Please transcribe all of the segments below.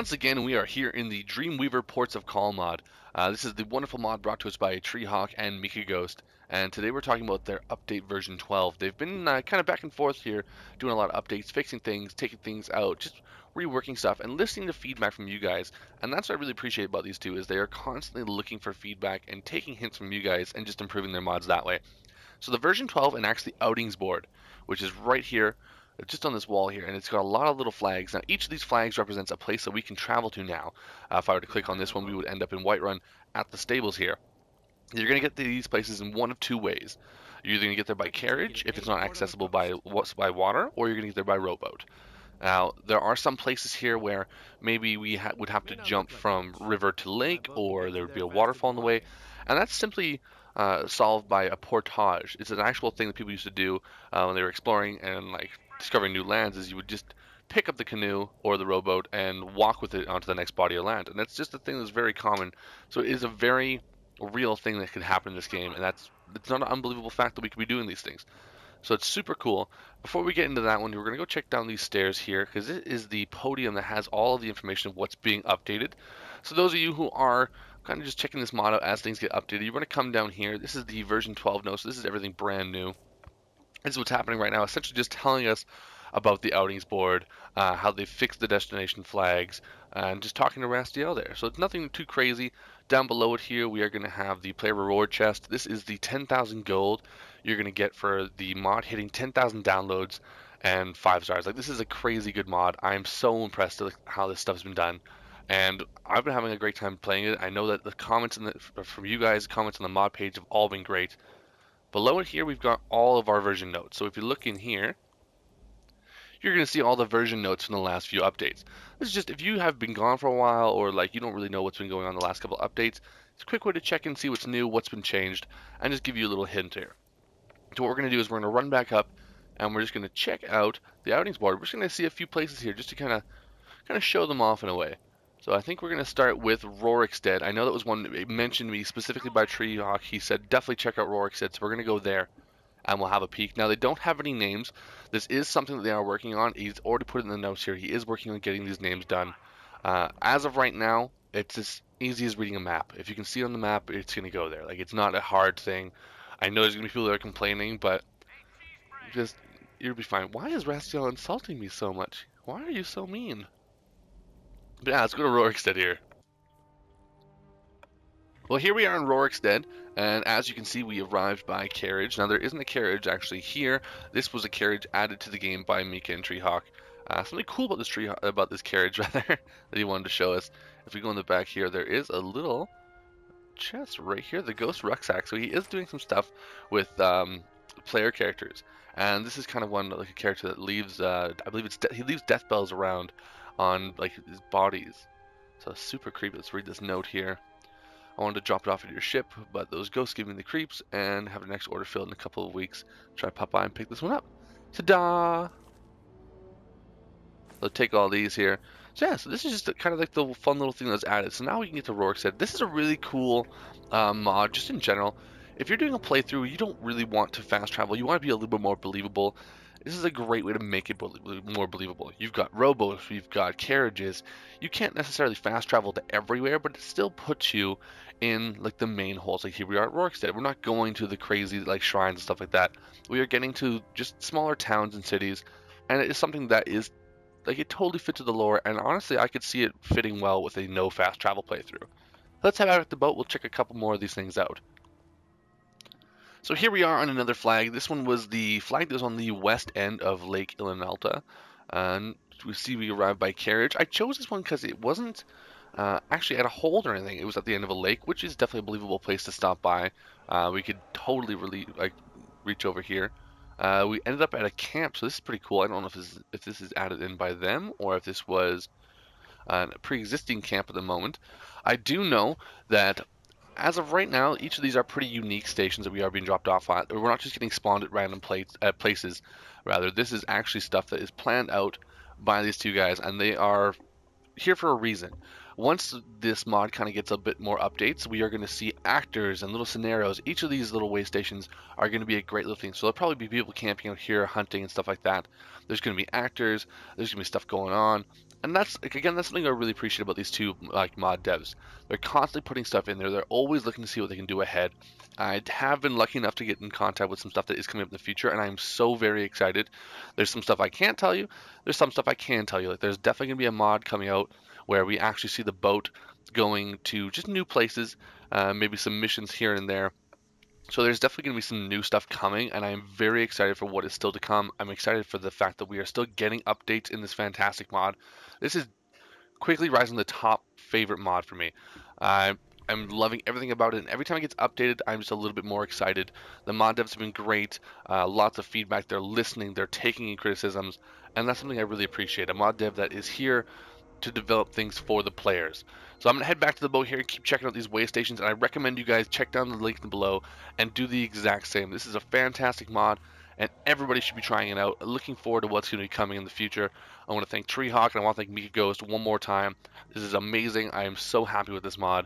once again, we are here in the DreamWeaver Ports of Call mod. This is the wonderful mod brought to us by Treehawk and Mika Ghost, and today we're talking about their update version 12. They've been kind of back and forth here, doing a lot of updates, fixing things, taking things out, just reworking stuff, and listening to feedback from you guys. And that's what I really appreciate about these two, is they are constantly looking for feedback and taking hints from you guys and just improving their mods that way. So the version 12 enacts the Outings board, which is right here, just on this wall here, and it's got a lot of little flags. Now, each of these flags represents a place that we can travel to now. If I were to click on this one, we would end up in Whiterun at the stables here. You're going to get to these places in one of two ways. You're either going to get there by carriage, if it's not accessible by water, or you're going to get there by rowboat. Now, there are some places here where maybe we would have to jump from river to lake, or there would be a waterfall in the way, and that's simply solved by a portage. It's an actual thing that people used to do when they were exploring and like discovering new lands, is you would just pick up the canoe or the rowboat and walk with it onto the next body of land. And that's just a thing that's very common. So it is a very real thing that could happen in this game, and it's not an unbelievable fact that we could be doing these things. So it's super cool. Before we get into that one, we're going to go check down these stairs here, because it is the podium that has all of the information of what's being updated. So those of you who are kind of just checking this mod out as things get updated, you're going to come down here. This is the version 12 note, so this is everything brand new. This is what's happening right now, essentially just telling us about the Outings board, how they fixed the destination flags, and just talking to Rastiel there. So it's nothing too crazy. Down below it here, we are going to have the player reward chest. This is the 10,000 gold you're going to get for the mod hitting 10,000 downloads and 5 stars. Like, this is a crazy good mod. I'm so impressed with how this stuff's been done. And I've been having a great time playing it. I know that the comments from you guys, comments on the mod page have all been great. Below it here, we've got all of our version notes. So if you look in here, you're going to see all the version notes from the last few updates. This is just if you have been gone for a while, or like you don't really know what's been going on the last couple of updates, it's a quick way to check and see what's new, what's been changed, and just give you a little hint here. So what we're going to do is we're going to run back up, and we're just going to check out the Outings board. We're just going to see a few places here just to kind of show them off in a way. So I think we're going to start with Rorikstead. I know that was one that mentioned me specifically by Treehawk. He said definitely check out Rorikstead, so we're going to go there and we'll have a peek. Now, they don't have any names. This is something that they are working on. He's already put it in the notes here. He is working on getting these names done. As of right now, it's as easy as reading a map. If you can see on the map, it's going to go there. Like, it's not a hard thing. I know there's going to be people that are complaining, but just, you'll be fine. Why is Rastiel insulting me so much? Why are you so mean? But yeah, let's go to Rorikstead here. Well, here we are in Rorikstead, and as you can see, we arrived by carriage. Now, there isn't a carriage actually here. This was a carriage added to the game by Mika and Treehawk. Something cool about this carriage rather that he wanted to show us. If we go in the back here, there is a little chest right here, the ghost rucksack. So he is doing some stuff with player characters, and this is kind of one like a character that leaves. I believe he leaves death bells around on like his bodies. So super creepy. Let's read this note here. I wanted to drop it off at your ship, but those ghosts give me the creeps, and have the next order filled in a couple of weeks. Try to pop by and pick this one up. Ta-da! So take all these here. So yeah, so this is just kind of like the fun little thing that's added. So now we can get to Rorikstead. This is a really cool mod, just in general. If you're doing a playthrough, you don't really want to fast travel. You want to be a little bit more believable. This is a great way to make it more believable. You've got rowboats, you've got carriages. You can't necessarily fast travel to everywhere, but it still puts you in like the main holes. Like here we are at Rorikstead. We're not going to the crazy like shrines and stuff like that. We are getting to just smaller towns and cities, and it is something that is like it totally fits with the lore. And honestly, I could see it fitting well with a no fast travel playthrough. Let's head out at the boat. We'll check a couple more of these things out. So here we are on another flag. This one was the flag that was on the west end of Lake Ilinalta. And we see we arrived by carriage. I chose this one because it wasn't actually at a hold or anything. It was at the end of a lake, which is definitely a believable place to stop by. We could totally reach over here. We ended up at a camp, so this is pretty cool. I don't know if this is added in by them or if this was a pre-existing camp at the moment. I do know that as of right now, each of these are pretty unique stations that we are being dropped off at. We're not just getting spawned at random places. Rather, this is actually stuff that is planned out by these two guys, and they are here for a reason. Once this mod kind of gets a bit more updates, we are going to see actors and little scenarios. Each of these little way stations are going to be a great little thing. So there'll probably be people camping out here, hunting and stuff like that. There's going to be actors. There's going to be stuff going on. And that's, again, that's something I really appreciate about these two like mod devs. They're constantly putting stuff in there. They're always looking to see what they can do ahead. I have been lucky enough to get in contact with some stuff that is coming up in the future, and I'm so very excited. There's some stuff I can't tell you. There's some stuff I can tell you. Like there's definitely going to be a mod coming out where we actually see the boat going to just new places, maybe some missions here and there. So there's definitely going to be some new stuff coming, and I'm very excited for what is still to come. I'm excited for the fact that we are still getting updates in this fantastic mod. This is quickly rising to the top favorite mod for me. I'm loving everything about it, and every time it gets updated, I'm just a little bit more excited. The mod devs have been great, lots of feedback, they're listening, they're taking in criticisms, and that's something I really appreciate. A mod dev that is here to develop things for the players. So I'm going to head back to the boat here and keep checking out these way stations, and I recommend you guys check down the link below and do the exact same. This is a fantastic mod, and everybody should be trying it out. Looking forward to what's going to be coming in the future. I want to thank Treehawk, and I want to thank Mika Ghost one more time. This is amazing. I am so happy with this mod.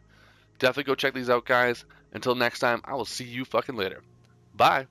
Definitely go check these out, guys. Until next time, I will see you fucking later. Bye.